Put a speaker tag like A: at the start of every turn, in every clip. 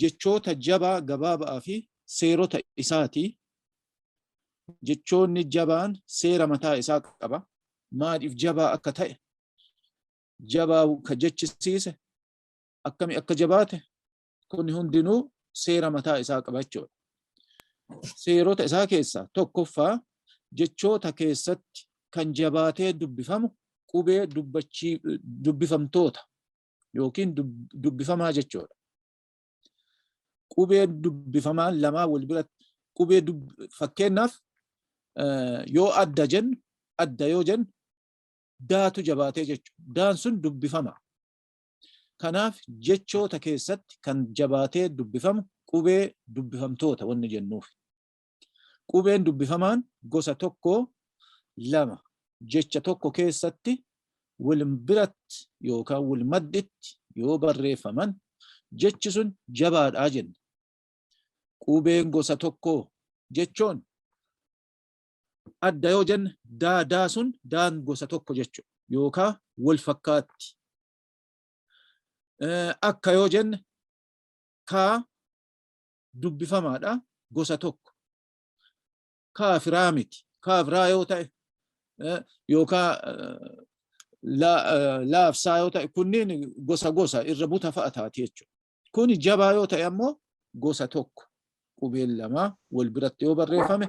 A: jechoota jabaa gabaabaa fi seerota isaati. Jechoonni jabaan seera mataa isaa qaba. Maaliif jabaa akka ta'e, jabaa ka jechisiise, akkami akka jabaate, kun hundinuu seera mataa isaa qaba jechuudha. Seerota isaa keessaa tokkoffaa jechoota keessatti kan jabaatee dubbifamu qubee dubbifamtoota yookiin dubbifamaa jechuudha. Qubee dubbifamaan lamaa wal biratti qubee fakkeenyaaf yoo adda jennu, adda yoo jennu daatu jabaatee jechuudha. Daan sun dubbifama. Kanaaf jechoota keessatti kan jabaatee dubbifamu qubee dubbifamtoota wanni jennuuf. Qubeen dubbifamaan gosa tokko lama jecha tokko keessatti wal biratti yookaan wal madditti yoo barreeffaman jechi sun jabaadhaa jenna. Qubeen gosa tokko jechoon adda yoo jenna daa sun daan gosa tokko jechuudha yookaan wal fakkaatti. Akka yoo jenne kaa dubbifamaadha gosa tokko. Kaafiraa miti. Kaafiraa yoo ta'e yookaan laafsaa yoo ta'e kunniin gosa irra buta fa'a taati jechuudha. Kuni jabaa yoo ta'e ammoo gosa tokko. Qubeen lamaa wal biratti yoo barreeffame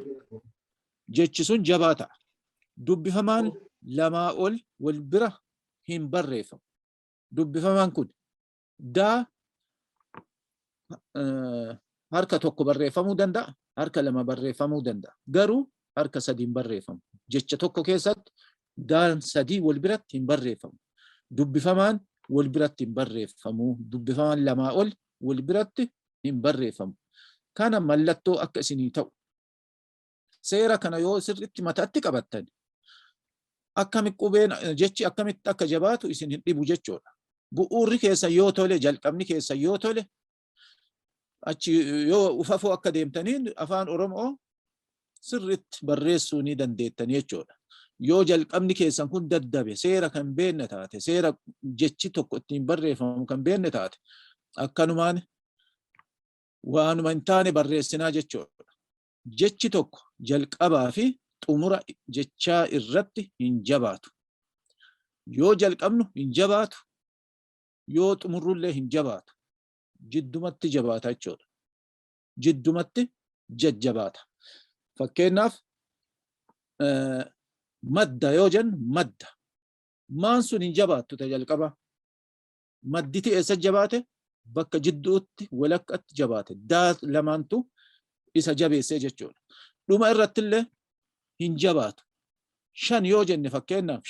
A: jechi sun jabaa ta'a. Dubbifamaan lamaa ol wal bira hin barreeffamu. Dubbifamaan kun daa harka tokko barreeffamuu danda'a, harka lama barreeffamuu danda'a. Garuu harka sadiin barreeffamu. Jecha tokko keessatti daan sadii wal biratti hin barreeffamu. Dubbifamaan wal biratti hin barreeffamu. Dubbifamaan lamaa ol wal biratti hin barreeffamu. Kana mallattoo akka isinii ta'u. Seera kana yoo sirriitti mataatti qabattan akkamitti qubeen jechi akkamitti akka jabaatu isin hin dhibu jechuudha. Bu'uurri keessa yoo tole, jalqabni keessa yoo tole, achi yoo ufafoo akka deemtaniin afaan Oromoo sirriitti barreessuu ni dandeettanii jechuudha. Yoo jalqabni keessan kun daddabe, seera kan beekne taate, seera jechi tokko ittiin barreeffamu kan beekne taate, akkanumaan waanuma hin taane barreessinaa jechuudha. Jechi tokko jalqabaa fi xumura jechaa irratti hin jabaatu. Yoo jalqabnu hin jabaatu, yoo xumurrullee hin jabaatu. Jiddumatti jabaata jechuudha. Jiddumatti jajjabaata. Fakkeenyaaf madda yoo jennu madda. Maan sun hin jabaattu ta jalqaba. Madditi eessa jabaate? Bakka jidduutti walakkatti jabaate. Daa lamaantu isa jabeessee jechuudha. Dhuma irrattillee hin jabaatu. Shan yoo jenne fakkeenyaaf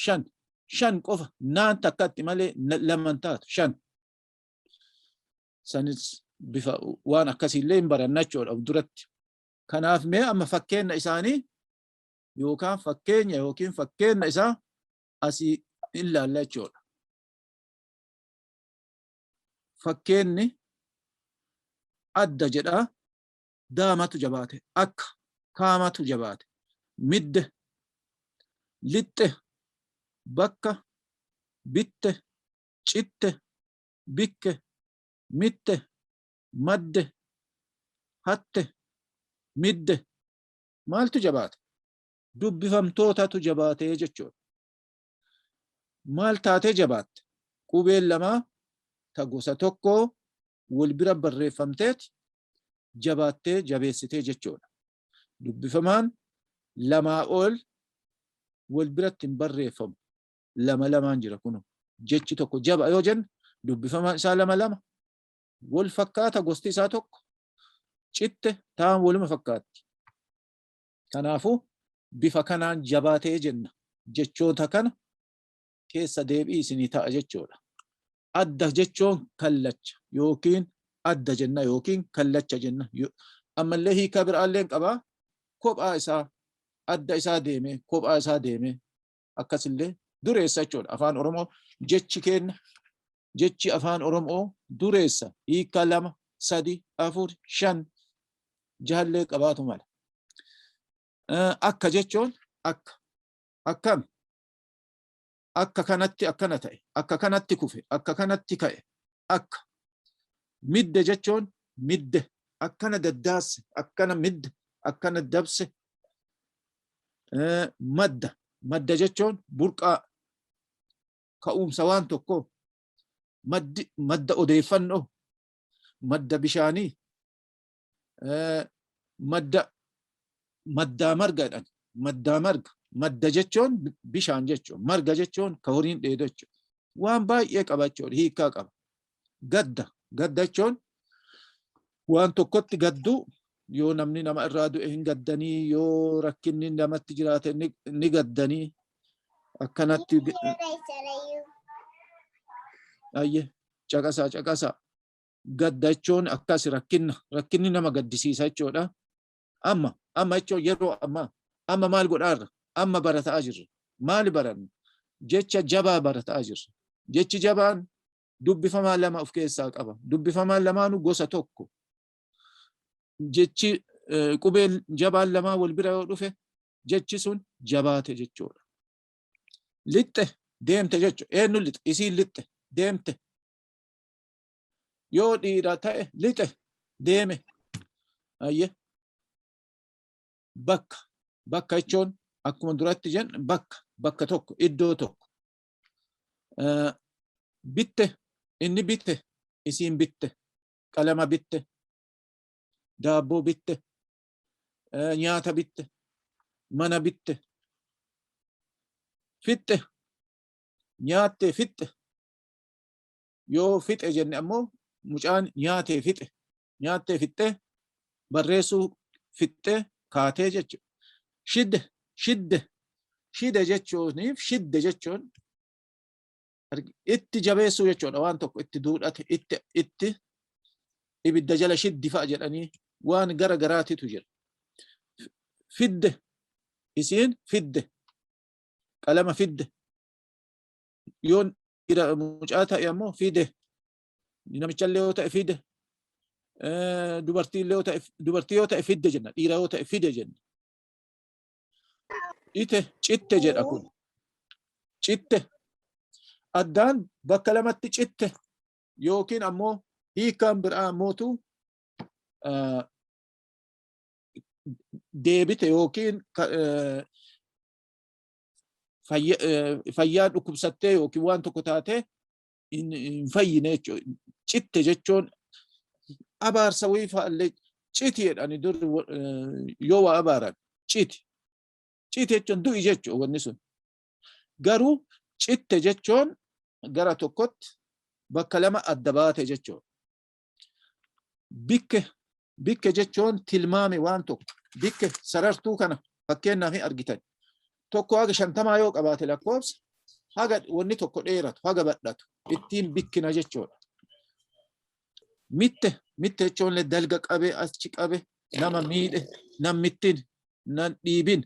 A: shan qofa naan takkatti malee lamaan taatu shan. Sanis bifa waan akkasiillee hin baranna jechuudha duratti. Kanaaf mee amma fakkeenya isaanii yookaan fakkeenya isaa asii ilaalla jechuudha. Fakkeenyi adda jedhaa daamatu jabaate, akka kaamatu jabaate, midde, lixxe, bakka, bitte, citte, bikke, mitte, madde, hatte, midde. Maaltu jabaate? Dubbifamtootatu jabaatee jechuudha. Maal taatee jabaatte? Qubeen lamaa ta gosa tokkoo wal bira barreeffamteeti jabaattee jabeessitee jechuudha. Dubbifamaan lamaa ol wal biratti hin barreeffamu. Lamaan jira kunu. Jechi tokko jaba yoo jennu dubbifamaan isaa lama. Wal fakkaata gosti isaa tokko. Citte ta'an waluma fakkaatti. Kanaafuu bifa kanaan jabaatee jenna. Jechoota kana keessa deebii isinii ta'a jechuudha. Adda jechuun kallacha yookiin adda jenna yookiin kallacha jenna. Ammallee hiika biraallee qabaa. Kophaa isaa adda isaa deemee kophaa isaa deemee akkasillee dureessa jechuudha. Afaan Oromoo jechi afaan Oromoo dureessa hiika 2, 3, 4, 5 jahallee qabaatu mala. Akka jechuun akkam akka kanatti akkana ta'e, akka kanatti kufe, akka kanatti ka'e, akka. Midde jechuun midde akkana daddaase akkana midde akkana dabse. Madda jechuun burqaa ka'umsa waan tokko madda odeeffannoo madda bishaanii maddaa margadhan maddaa marga madda jechuun bishaan jechuun marga jechuun ka horiin dheedu jechuudha. Waan baay'ee qaba jechuudha hiikaa qaba. Gadda jechuun waan tokkotti gadduu yoo namni nama irraa du'e hin gaddanii yoo rakkinni namatti jiraate ni gaddanii akkanatti ayyee caqasaa gadda jechuun akkas rakkinni nama gaddisiisa jechuudha. Amma jechuun yeroo amma maal godhaarra amma barataa jirra maali baranna jecha jabaa barataa jirra. Jechi jabaan dubbifamaan lama of keessaa qaba. Dubbifamaan lamaanuu gosa tokko. Jechi qubeen jabaan lamaa wal bira yoo dhufe jechi sun jabaate jechuudha. Lixxe deemte jechuudha. Eenyu lixxe? Isiin lixxe deemte. Yoo dhiira ta'e lixe deeme. Ayyee. Bakka jechuun akkuma duratti jenna bakka tokko iddoo tokko. Bitte inni bitte isiin bitte qalama bitte daabboo bitte nyaata bitte mana bitte fixxe nyaattee fixxe yoo fixe jenne ammoo mucaan nyaatee fixxe barreessuu fixxee kaatee jechuudha. Shide jechuuniif shidde jechuun itti jabeessuu jechuudha. Waan tokko itti duudhate itti ibidda jala shiddi fa'a jedhanii waan gara garaatitu jira. Fidde isiin fidde qalama fidde yoo mucaa ta'e ammoo fide namichallee yoo ta'e fide dubartii yoo ta'e fidde jenna dhiira yoo ta'e fide jenna. Citte jedha kun citte addaan bakka lamatti citte yookiin ammoo hiikaan biraa mootu deebite yookiin fayyaa dhukkubsattee yookiin waan tokko taatee hin fayyine jechuudha. Citte jechuun abaarsa wayii fa'allee citi jedhani dur yoo waa abaaran citi jechuun du'i jechuudha wanni sun. Garuu citte jechuun gara tokkotti bakka lama adda baate jechuudha. Bikke jechuun tilmaame waan tokko bikke sarartuu kana fakkeenyaaf argitan tokko haga 50 yoo qabaate lakkoofsa haga wanni tokko dheeratu haga badhatu ittiin bikkina jechuudha. Mitte jechuun dalga qabe achi qabe nama miidhe nam mittin nan dhiibin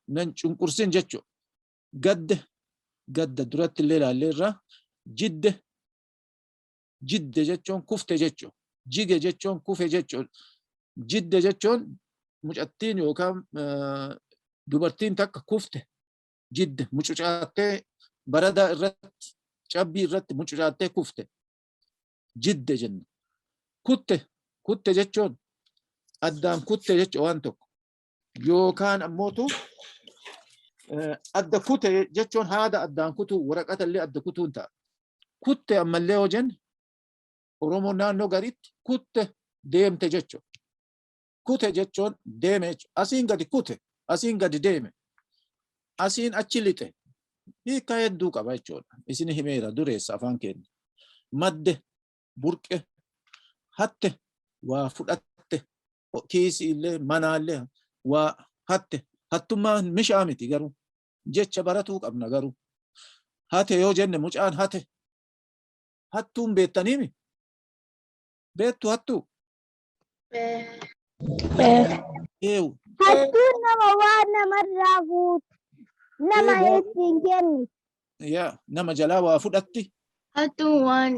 A: nan cunqursin jechuudha. Gadda duratti illee ilaalleerra jidde jechuun kufte jechuudha. Jige jechuun kufe jechuudha. Jidde jechuun mucattiin yookaan dubartiin takka kufte jidde mucucaattee baradaa irratti cabbii irratti mucucaattee kufte jidde jenna. Kutte jechuun addaan kutte jechuudha waan tokko yookaan ammootu adda kute jechuun haada addaan kutuu waraqata illee adda kutuun ta'a. Kutte ammallee yoo jenne Oromoo naannoo gariitti kutte deemte jechuudha. Kute jechuun deeme jechuudha. Asiin gadi kute, asiin gadi deeme, asiin achi lixe. Hiika hedduu qaba jechuudha. Isin himeera dureessa afaan keenya. Madde, burqe, hatte, waa fudhatte, kiisii illee manaallee waa hatte. Hattummaan mishaa miti garuu jecha baratuu qabna garuu. Hate yoo jenne mucaan hate. Hattuun beektaniimi? Beektu hattuu?
B: Hattuun nama waan namarraa fuutu. Nama ittiin kenni.
A: Yaa nama jalaa waa fudhatti.
C: Hattuun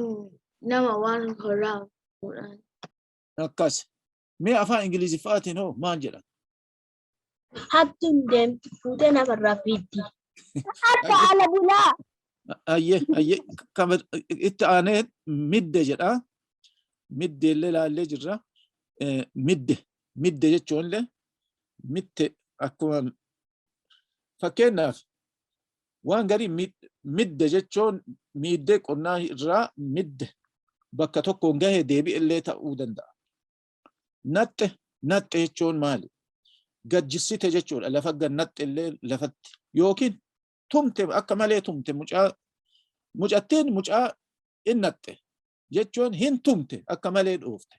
C: nama waan horaa fuudhan.
A: Akkas. Mee afaan Ingiliziffaatiin hoo maal jedhan?
C: Hattuun deemtu fuutee namarraa fiiddi.
B: Akka ala bulaa.
A: Ayyee itti aanee midde jedha. midde illee ilaallee jirra. Midde jechuun illee mitte akkuma fakkeenyaaf waan garii midde jechuun miiddee qonnaa irraa midde bakka tokkoon gahee deebi'e illee ta'uu danda'a. Naxxe jechuun maali? Gajjissite jechuudha. Lafa gannaxxe illee lafatti yookiin tumte akka malee tumte mucattiin mucaa innaxxe jechuun hin tumte akka malee dhoofte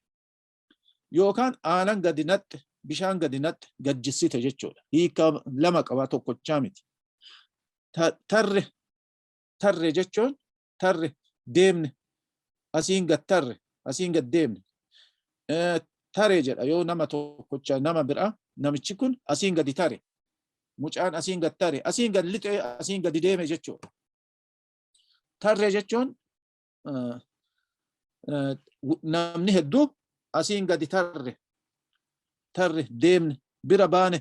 A: yookaan aanan gadi naxxe bishaan gadi naxxe gajjissite jechuudha. Hiika lama qaba tokkochaa miti. Tarre jechuun tarre deemne asiin gad tarre asiin gad deemne taree jedha yoo nama tokkocha nama biraa namichi kun asiin gadi tare mucaan asiin gad tare asiin gad lixee asiin gadi deeme jechuudha. Tarre jechuun namni hedduu asiin gadi tarre deemne bira baane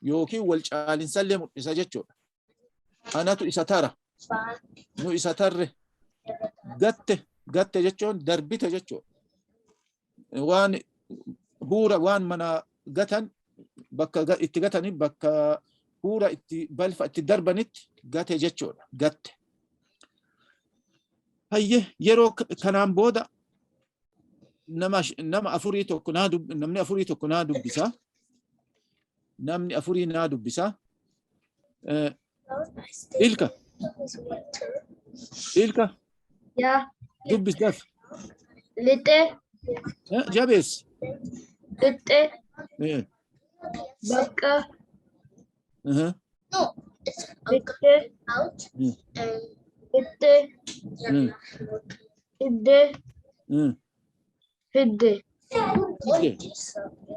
A: yookiin wal caalinsallee mul'isa jechuudha. Anatu isa tara nu isa tarre gatte jechuun darbite jechuudha. Waan huura waan mana gatan bakka itti gatanii bakka huura itti balfa itti darbanitti gate jechuudha. Gatte. Hayyee yeroo kanaan booda nama afurii tokko namni afurii tokko naa dubbisa. Namni afurii naa dubbisa. Ilka.
C: Yaa.
A: Dubbisdaaf.
C: Lixee.
A: Jabees.
C: Lixee. Bakka. Lixee. Lixee. Iddee. Fidde.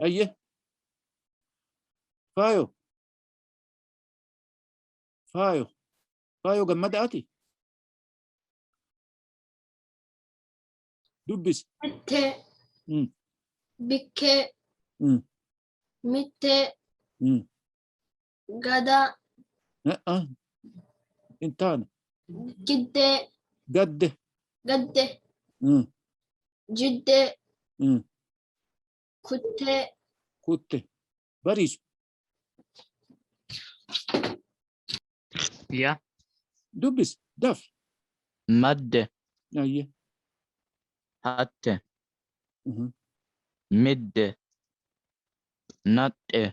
A: Hayyee. Faayo gammadaati. Dubbis.
C: Bittee. Bikkee. Mittee. Gadaa.
A: Intaana.
C: Giddee.
A: Gadde.
C: Jiddee. Kuttee.
A: Bariisu.
D: Yeah.
A: Dubbis. Daf.
D: Madde.
A: Hayyee.
D: Hatte. Midde. Naxxe.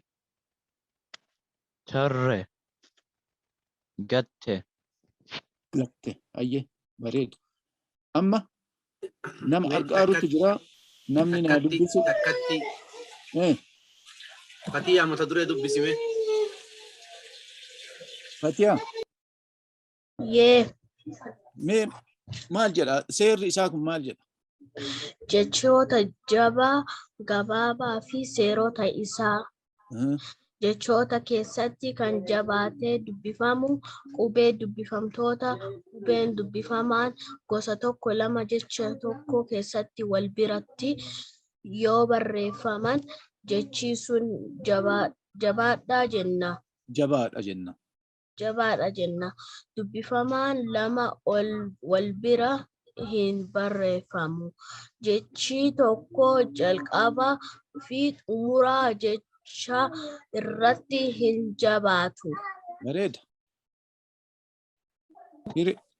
D: Tarre. Gatte.
A: Hayyee. Bareedu. Amma nama argaarutu jira. Namni naa dubbisu.
E: Fatiyaa mata duree dubbisime.
A: Fatiyaa.
C: Yee.
A: Mee maal jedha? Seerri isaa kun maal jedha?
C: Jechoota jabaa, gabaabaa fi seerota isaa. Jechoota keessatti kan jabaatee dubbifamu qubee dubbifamtoota qubeen dubbifamaan gosa tokko lama jecha tokko keessatti wal biratti yoo barreeffaman jechi sun jabaadha jenna. Dubbifamaan lama wal bira hin barreeffamu. Jechi tokko jalqabaa fi xumuraa jecha irratti hin jabaatu.
A: Bareeda.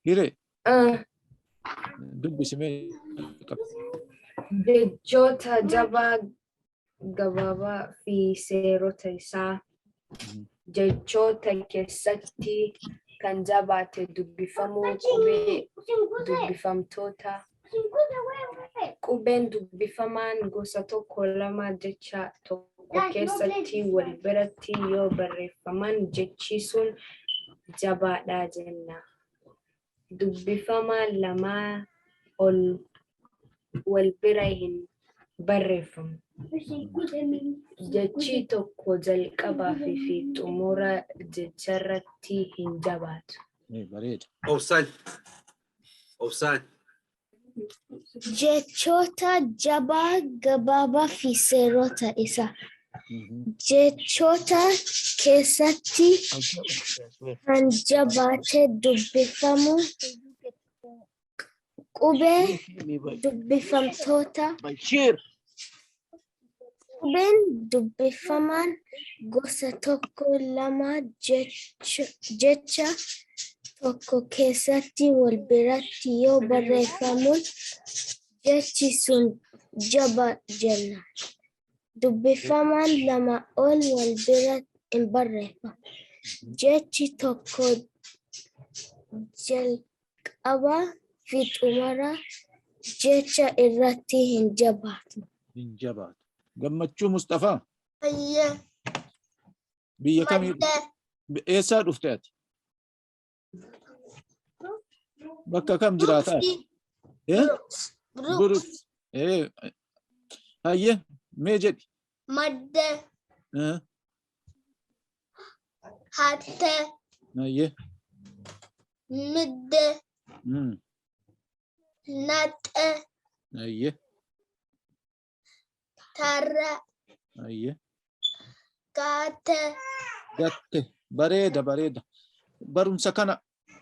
A: Hiree. Dubbisimee.
F: Jechoota jabaa, gabaabaa fi seerota isaa. Jechoota keessatti kan jabaate dubbifamuu qubee dubbifamtoota. Qubeen dubbifamaan gosa tokko lama jecha tokko keessatti wal biratti yoo barreeffaman jechi sun jabaadha jenna. Dubbifamaan lamaa ol wal bira hin barreeffamu. Jechi tokko jalqabaa fi xumura jecharratti hin jabaatu.
A: Bareeda.
E: Obsaan.
B: Jechoota jabaa, gabaabaa fi seerota isaa. Jechoota keessatti kan jabaate dubbifamu Qubee dubbifamtoota.
A: Bashir.
B: Qubeen dubbifamaan gosa tokko lama jecha tokko keessatti wal biratti yoo barreeffamuun jechi sun jaba jenna. Dubbifamaan lama ol wal biratti hin barreeffamu. Jechi tokko jalqaba fi xumura jecha irratti hin jabaatu.
A: Hin jabaatu. Gammachuu Mustafaa.
B: Ayyaa.
A: Biyya kamii eessaa dhufte ati? Bakka kam jiraataa? Burus. Hayyee mee jedhi?
B: Madde. Hatte.
A: Hayyee.
B: Midde. Natte.
A: Hayyee.
B: Tarra.
A: Hayyee.
B: Gatte.
A: Gatte. Bareeda bareeda. Barumsa kana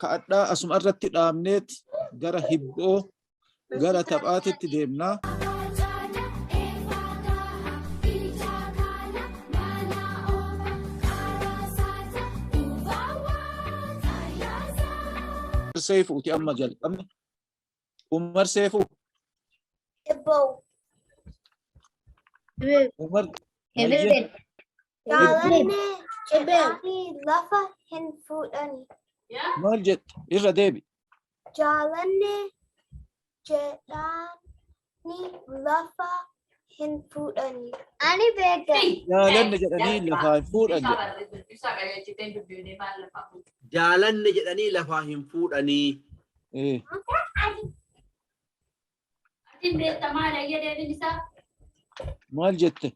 A: ka'adhaa asuma irratti dhaabneet gara hibboo gara taphaatitti deemnaa. Seefuuti amma jalqabne. Umar Seefuu.
B: Ebboo.
A: Umar.
B: Jaalanne jedhanii lafa hin fuudhani.
A: Maal jette? Irra deebi.
B: Jaalanne jedhanii lafa hin fuudhani. Ani beeka.
A: Jaalanne jedhanii lafaa hin fuudhan.
E: Jaalanne jedhanii lafaa hin fuudhanii.
A: Maal jette?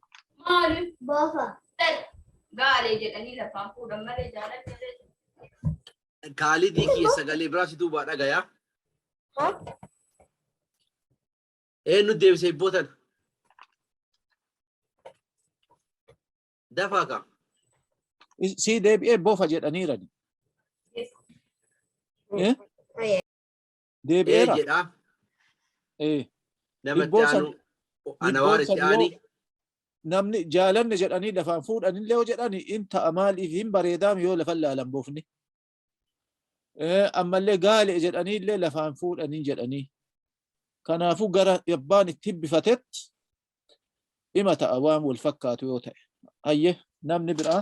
B: Boofa.
E: Kaalidii kee sagalee biraa situu baadha gayaa. Eenyu deebisee hibbootan? Dafaa kaa.
A: Si deebi'ee boofa jedhaniirani. Deebi'eera.
E: Jedhaa. Namatti
A: Hibboosan-
E: aanu ana waan itti aanii.
A: Namni jaalanne jedhanii lafaan fuudhanillee yoo jedhani in ta'a maaliif hin bareedaam yoo lafan laalan boofni. Ammallee gaale jedhanii illee lafaan fuudhanii jedhanii. Kanaafuu gara yabbaan itti hibbifatetti dhima ta'a waan wal fakkaatu yoo ta'e. Hayyee namni biraa.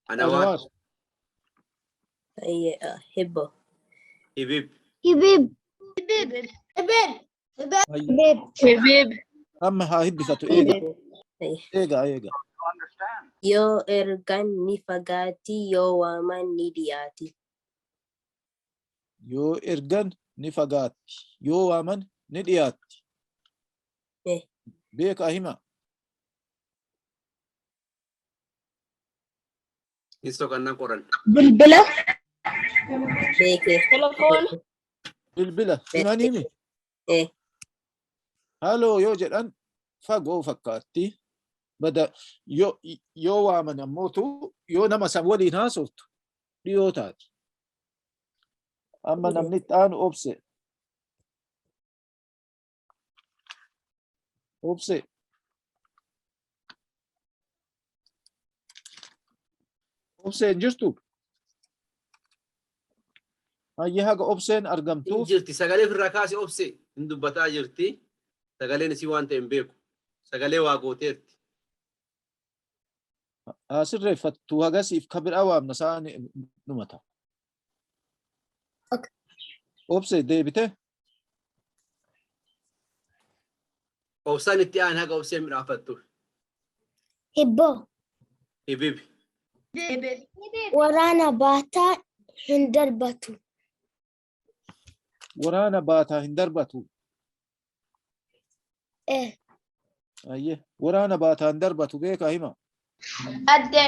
E: Ana waan
C: Hibbo.
E: hibib.
B: Hibib. Hibib.
A: Hayyee. Amma haa hibbifatu eega. Eega eega.
C: Yoo ergan ni fagaati yoo waaman ni dhiyaati.
A: Yoo ergan ni fagaatti. Yoo waaman ni dhiyaatti. Beekaa hima.
E: Istoo kannaan qoran.
B: Bilbila.
C: Beekee.
A: Bilbila himaniimi. Haaloo yoo jedhan fagoo fakkaatti. Bada yoo waaman ammootu yoo nama san waliin haasoftu dhiyoo taati. Amma namni itti aanu obse. Obse. Obseen jirtu. Hayyee haga obseen argamtuuf
E: Jirti sagalee ofirraa kaasee obse hin dubbataa jirti. Sagaleen isii waan ta'e hin beeku. Sagalee waa gooteerti.
A: asirreeffattu hagasiif ka biraa waamna isaan dhumata. Obse deebite.
E: Obsaan itti aan haga obseen midhaafattu.
B: Hibboo.
E: Hibibi.
B: Waraana baataa hin darbatu.
A: Waraana baataa hin darbatu. Hayyee waraana baataa hin darbatu beekaa hima.
B: Adde.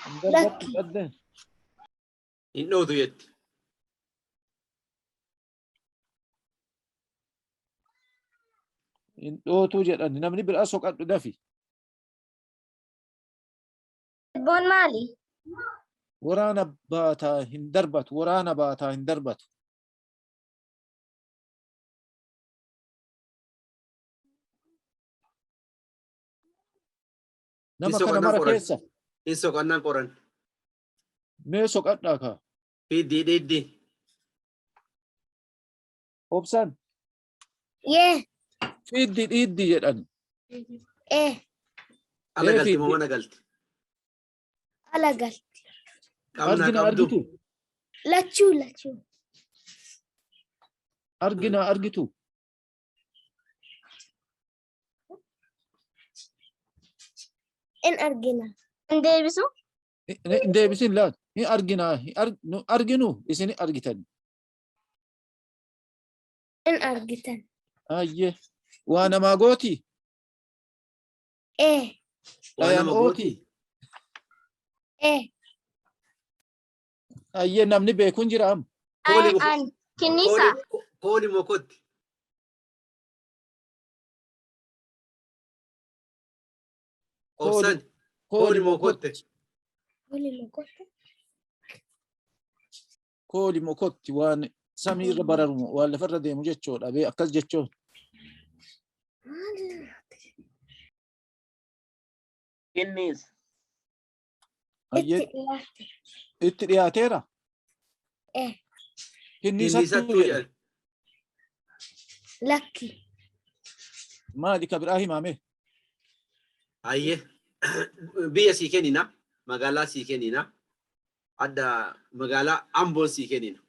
A: Hin darbatu adde.
E: Hin dhootu jetti.
A: Hin dhootuu jedhan namni biraa soqadhu dafi.
B: Hibboon maali?
A: Waraana baataa hin darbatu. Waraana baataa hin darbatu. Nama
E: Isoo
A: kana
E: kannaan
A: mara
E: qoran.
A: keessa.
E: Isoo kannaan qoran.
A: Mee soqadhaa kaa.
E: Dhiddi.
A: Obsaan.
B: Yeah.
A: Dhiddi jedhani.
E: Ala galti
A: Fiddi.
E: moo mana galti?
B: Alagal.
E: Qabnaa
A: Argina
E: qabdu.
A: argitu.
B: Lachu.
A: Argina argitu.
B: In argina.
C: Deebisu.
A: Deebisin laan. Hin arginaa. Arginu isin argitan.
B: In argitan.
A: Ayyee. Waa namaa gooti.
B: Eh.
E: Waa
A: Dhayaan
E: nama
A: ooti.
E: gooti.
A: Ayyee namni beekuun jira am.
C: Kinniisa.
E: Kooli mokotti. Obsan. Kooli mokotte.
B: Holy mokotte.
A: Kooli mokotti waan samii irra bararu waan lafarra deemu jechuudha. Bee akkas jechuun.
D: Innis.
A: Ayyee
B: Itti
A: itti dhiyaateera.
B: Eh.
A: Kinniisattuu jedha.
E: jedhan.
B: Lucky.
A: Maali ka biraa himaame?
E: Ayyee. Biyya sii kennina. Magaalaa sii kennina. Adda magaalaa Amboon sii kennina.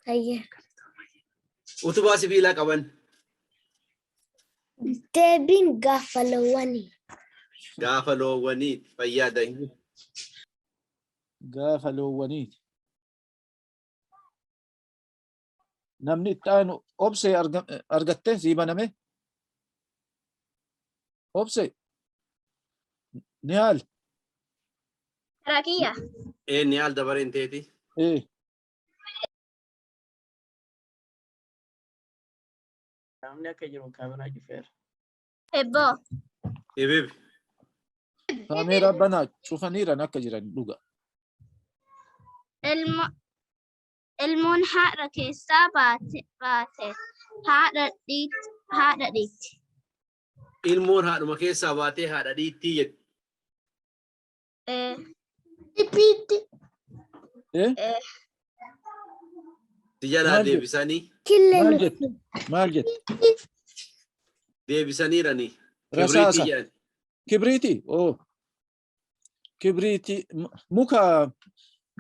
B: Aye.
E: Utubaa sibiilaa qaban.
B: Deebiin gaafa lawwanii.
E: Gaafa loowwanii fayyaadan.
A: Gaafa loowwaniiti. Namni itti aanu obsee argattee sii baname? Obsee. Ni haal.
C: Rakiyya.
E: Ni haal dabareen teeti.
D: Namni akka jiru kaameraa cufeera.
C: Hebboo.
E: Ibibi.
A: Kaameeraa banaa cufaniiran akka jiran dhuga.
C: Ilmoon haadha keessaa baate haadha dhiitti.
E: Ilmoon haadhuma keessaa baatee haadha dhiittii jedhu.
B: Ipiitti.
E: Si jalaa
A: Maal
E: deebisanii
A: Maal jette? Maal jette?
E: deebisaniiranii.
A: Rasaasa.
E: Kibriitii jedhan.
A: Kibriiti. Oh. Kibriiti.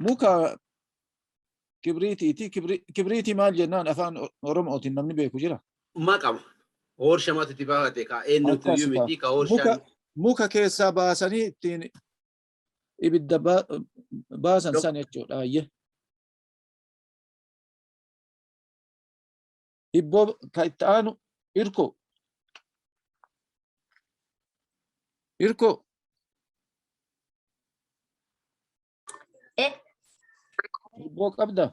A: Muka kibriitiiti. Kibriiti maal jennaan afaan Oromootiin namni beeku jira.
E: Maqama. Hoorshamatu itti baafate ka eenyutu iyyuu miti ka hoorshaan.
A: Muka keessaa baasanii ittiin ibidda baasan san jechuudha. Ayyee. Hibboo ka itti aanu irko. Irko. Hibboo qabda.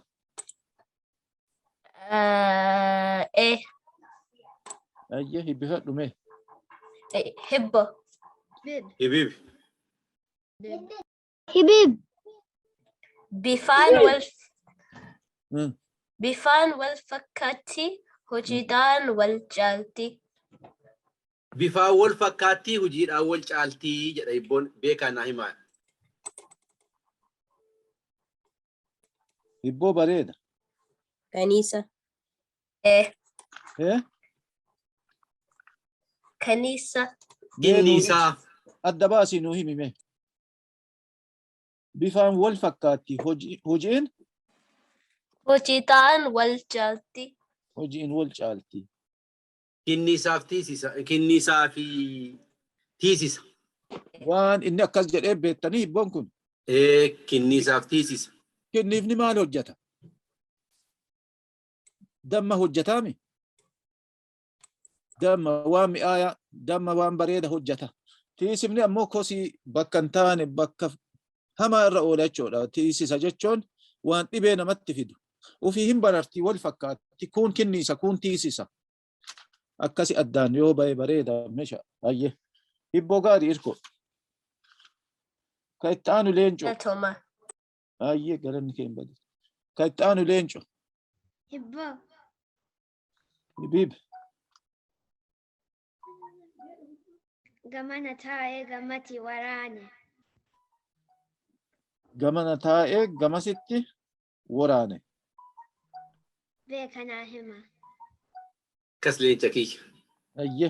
A: Ayyee hibbifadhu mee.
C: Hibbo.
E: Ibibi.
B: Hibib.
C: Bifaan wal fakkaatti hojiidhaan wal caalti.
E: Bifaan wal fakkaattii hojiidhaan wal caaltii jedha hibboon beekaa naa himaa.
A: Hibboo bareeda.
C: Kaniisa. Kaniisa.
E: Kinniisaa.
A: Adda baasii nuu himi mee. Bifaan wal fakkaatti hojiin
C: Hojiidhaan wal caalti.
A: hojiin wal caalti.
E: Kinniisaaf tiisisa. Kinniisaa fi tiisisa.
A: Waan inni akkas jedhee beektanii hibboon kun.
E: Kinniisaaf tiisisa.
A: Kinniifni maal hojjeta? Damma hojjetaami? Damma waan mi'aayaa, damma waan bareeda hojjeta. Tiisifni ammoo kosii bakka hin taane bakka hamaa irra oola jechuudha. Tiisisa jechuun waan dhibee namatti fidu. Ufii hin barartii wal fakkaatti. Kun kinniisa, kun tiisisa. Akkasi addaan yoo ba'e bareeda meeshaa. Ayyee. Hibboo gaarii irko. Ka itti aanu leenco.
C: Toma.
A: Ayyee galanni kee hin badu. Ka itti aanu leenco.
B: Hibbo.
A: Hibib.
B: Gamana taa'ee gamatti waraane.
A: Gamana taa'ee gamasitti waraane.
B: Beekanaa hima.
E: Kas leenca kiyya.
A: Ayye.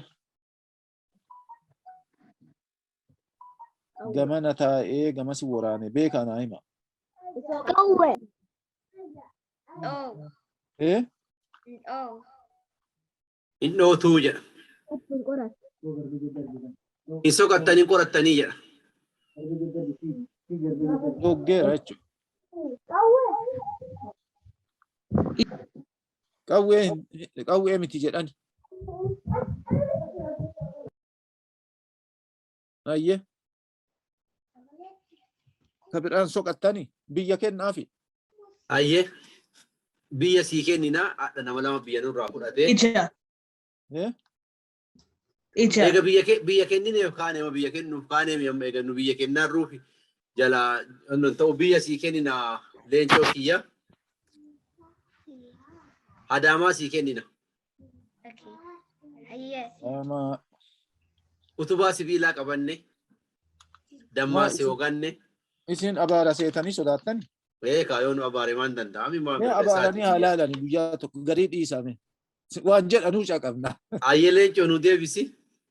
A: Gamana taa'ee gamasi waraane beekanaa hima.
B: Qawwe. Oh.
A: Oh.
E: Hin dhootuu jedha. Hin soqattanii qorattanii jedha.
A: Doggeera jechuudha. Qawwee miti jedhani. Ayye. Kabiraan soqattanii biyya kennaafi.
E: Ayyee biyya sii kenninaa haadha nama lama biyya nurraa fudhatee.
G: Ija.
E: Eega biyya kennineef kaaneema biyya kennuuf kaaneema eega nu biyya kennaa ruufi jala ta'u biyya sii kenninaa leencoo kiyya. Adaamaa sii kennina. Utubaa sibiilaa qabanne dammaa si hoganne.
A: Isin abaara seetanii sodaattan.
E: Kaayoon abaare waan danda'ami.
A: Abaaranii haalaalanii guyyaa tokko garii dhiisame. Waan jedhanuu caqabna.
E: Ayyee leencoo nu deebisi.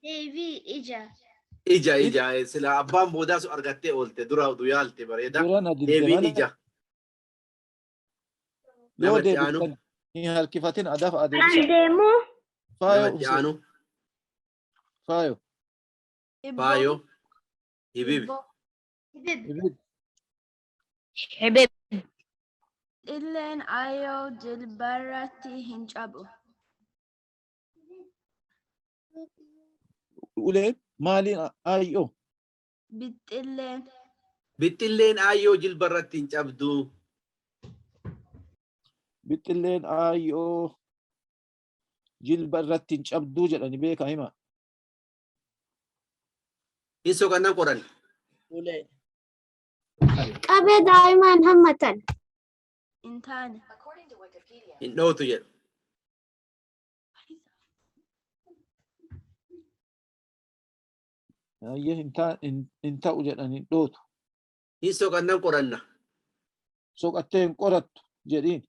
B: Deebii ija.
E: Ija sila abbaan boodaasu argattee oolte dura utuu yaalte bareeda. Deebiin ija.
A: Yoo deebisan hin harkifatin adaaf adeemsa.
B: Kan deemu.
E: Namatti aanu.
A: Faayo.
E: Faayo. Hibibi.
G: Hibib.
F: Illeen ayoo jilbarratti hin cabu.
A: Uleen maaliin ayyoo?
F: Bixxilleen.
E: Bixxilleen ayyoo jilbarratti hin cabdu.
A: Bixxilleen ayyoo jilbarratti hin cabduu jedhani beekaa hima.
E: Hin soqannan qoran.
B: Qabee daa'imaan hammatan.
F: Hin taane.
E: Hin dhootu jedhu.
A: Ayyee hin ta'u jedhani dhootu.
E: Hin soqannan qoranna.
A: Soqattee hin qorattu jedhiin.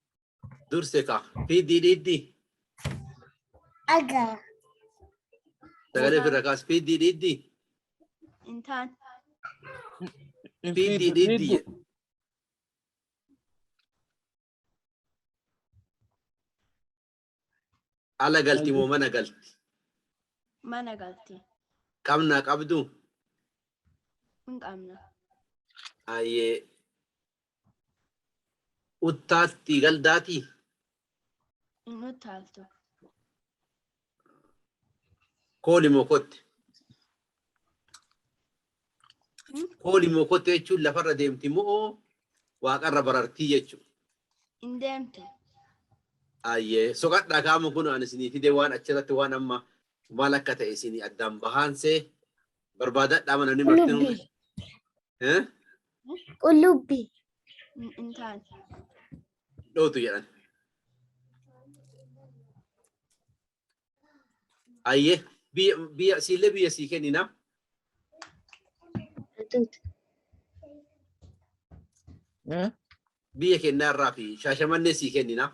E: Durse ka fiiddii dhiiddii.
B: Agaa.
E: Sagalee firra kaas fiiddii dhiiddii.
F: Hin taane.
E: Fiiddii dhiiddii jedhu. Ala galti moo mana galti?
F: Mana galti.
E: Qabnaa qabdu?
F: Hin qabna.
E: Ayyee. Uttaatti galdaati?
F: Hin uttaaltu.
E: Kooli moo kotte? Kooli moo kotte jechuun lafarra deemti moo waaqarra barartii jechuudha?
F: Hin deemte.
E: Ayyee soqadhaa kaama kun ani isinii fide waan achirratti waan amma maal akka ta'e isinii addaan bahaansee barbaadadhaa mana namni martinuu.
B: Qullubbii.
F: Hin taane.
E: Dhootu jedhan. Ayyee biyya siillee biyya sii kennina. Biyya kennaa irraa fi shaashamannee sii kennina.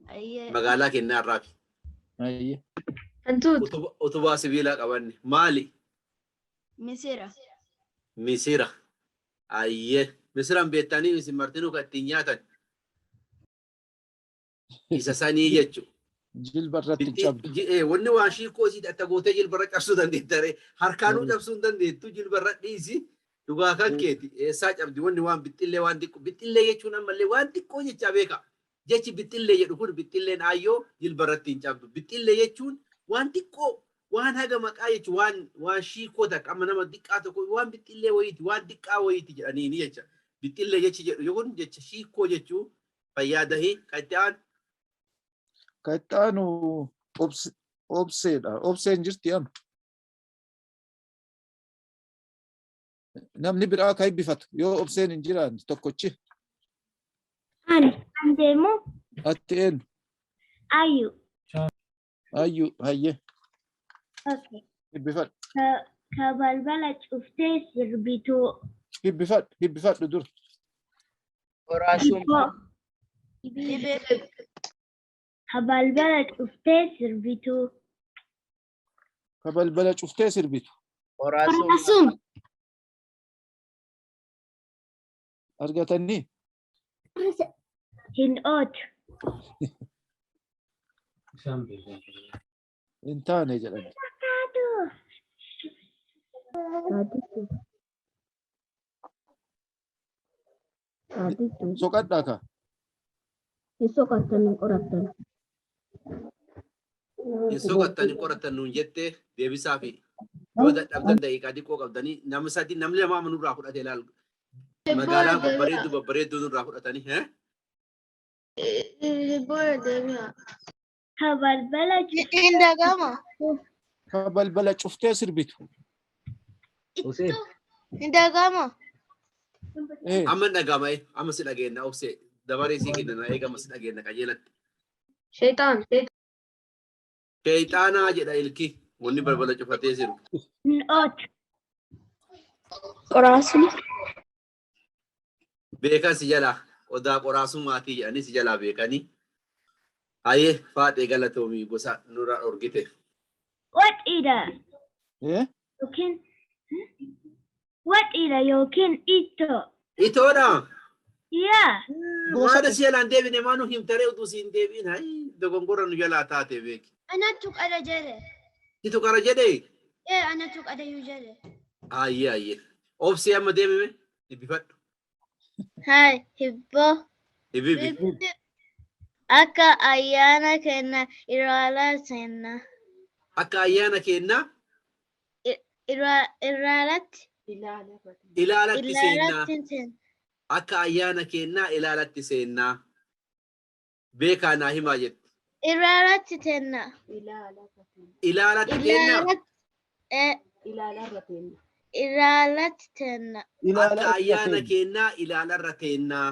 F: Ayyee.
E: Magaalaa kennaa irraa fi.
A: Ayyee.
E: Utubaa sibiilaa qabanne maali?
F: Misira.
E: Misira. Ayyee. Misiraan beektanii isin martinuu kan ittiin nyaatan. Isa sanii jechuudha.
A: Jilbarratti hin cabdu.
E: Wanni waan shiikoo isii dhatta gootee jilbarra cabsuu dandeettare harkaanuu cabsuu hin dandeettu jilbarra dhiisi dhugaa kan keeti eessaa cabdi wanni waan bixxillee waan xiqqoo bixxillee jechuun ammallee waan xiqqoo jechaa beeka jechi bixxillee jedhu kun bixxilleen ayyoo jilbarratti hin cabdu bixxillee jechuun waan xiqqoo waan haga maqaa jechuun waan shiikoo takka amma nama xiqqaa tokko waan bixxillee wayiiti waan xiqqaa wayiiti jedhanii ni jecha bixxillee jechi jedhu kun jecha shiikoo jechuun fayyaadahii kan itti aanu.
A: Kaitaanu obseedha. Obseen jirti amma. Namni biraa akka eebbifatu yoo obseen hin jiraanne tokkochi.
B: Ani kan deemu.
A: Atti eenyu?
B: Ayyu.
A: Ayyu hayyee.
B: Okay.
A: Eebbifadhu.
B: كبلبلة شفتي سربتو
A: hibbifadhu dur.
D: Qoraasuma.
B: كبلبلة شفتي سربتو
A: Kabalbala cuftee sirbitu.
D: Qoraasuma.
C: Asum.
A: Argatanii
B: هنقوت
A: hin taane jedhan. Soqadhaa ka.
E: Hin soqattanii qoratan nuun jettee deebisaa fi yoo dadhabdan daqiiqaa xiqqoo qabdanii namni sadi namni lama nurraa fudhatee ilaalu. Magaalaan babbareedduu nurraa fudhatanii.
B: كبلبلة
C: Indagama.
A: Kabalbala cuftee sirbitu.
C: Indagama.
E: Amma dhagama amma si dhageenya obsee dabaree sii kenna eegama si dhageenya qajeelatti.
F: Shaytaan.
E: Sheeyxaanaa jedha ilki wanni balbala cufatee sirbu.
B: هنقوت
F: Qoraasuma.
E: Beekan si jalaa odaa qoraasumaatii jedhanii si jalaa beekanii. Hayyee faadhee galatoomii gosa nurraa dhorgite.
B: what إذا
A: Eh?
B: يمكن what إذا يمكن إيتو
E: Itoodha.
B: يا
E: Maada si jalaan deebine maanu himtaree utuu si hin deebiin hayi dogongora nu jalaa taate beeki.
C: Ana tuk ada jere.
E: Itu kara jedhee.
C: Ana tuk ada yu jere.
E: Hayyee. Obsee amma deemime hibbifadhu.
C: Hai, hibbo.
E: Hibbibi.
C: Akka ayyaana kenna irala senna.
E: Akka ayyaana kennaa
C: Iralatti.
E: ilaalatti seennaa.
C: Sen.
E: Akka ayyaana kennaa ilaalatti seennaa. Beekaa naa himaa jette.
C: Iralatti tenna.
E: Ilaalatti kennaa.
C: Iralatti tenna.
E: Akka ayyaana kennaa ilaalarra teennaa.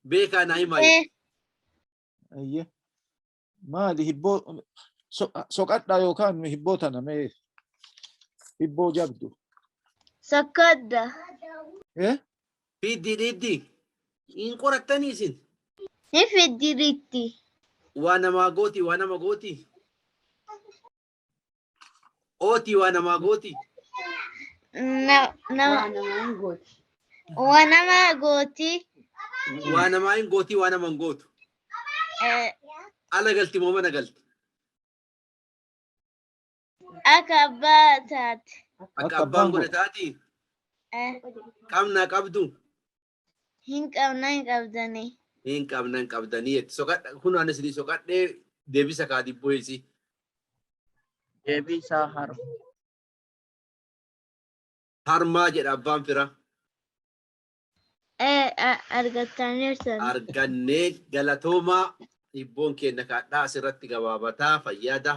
E: Beekaa naa himaa jette.
A: Ayye. Maali hibboo soqadhaa yookaan hibboo tana mee hibboo jabdu.
C: Sakadda.
A: Eh?
E: Fiddi dhiddi. Hin qorattanii isin.
C: Nifidiritti.
E: Waa namaa gooti waa nama gooti. Ooti waa namaa gooti.
C: Wanama gooti.
E: Waa namaa hin gooti waa nama hin gootu. Ala galti moo mana galti.
C: Akka abbaa taate.
E: Akka abbaan godhe taati. Qabnaa qabdu.
C: Hin qabna hin qabdanii.
E: Hin qabna hin qabdanii jetti. Soqadha kun waan isin soqadhee deebisa kaa dibboo isi.
D: Deebisaa haru.
E: Harmaa jedha abbaan fira.
C: Argattaniirtan.
E: Argannee galatoomaa dhibboon keenya kaadhaa asirratti gabaabataa fayyadaa.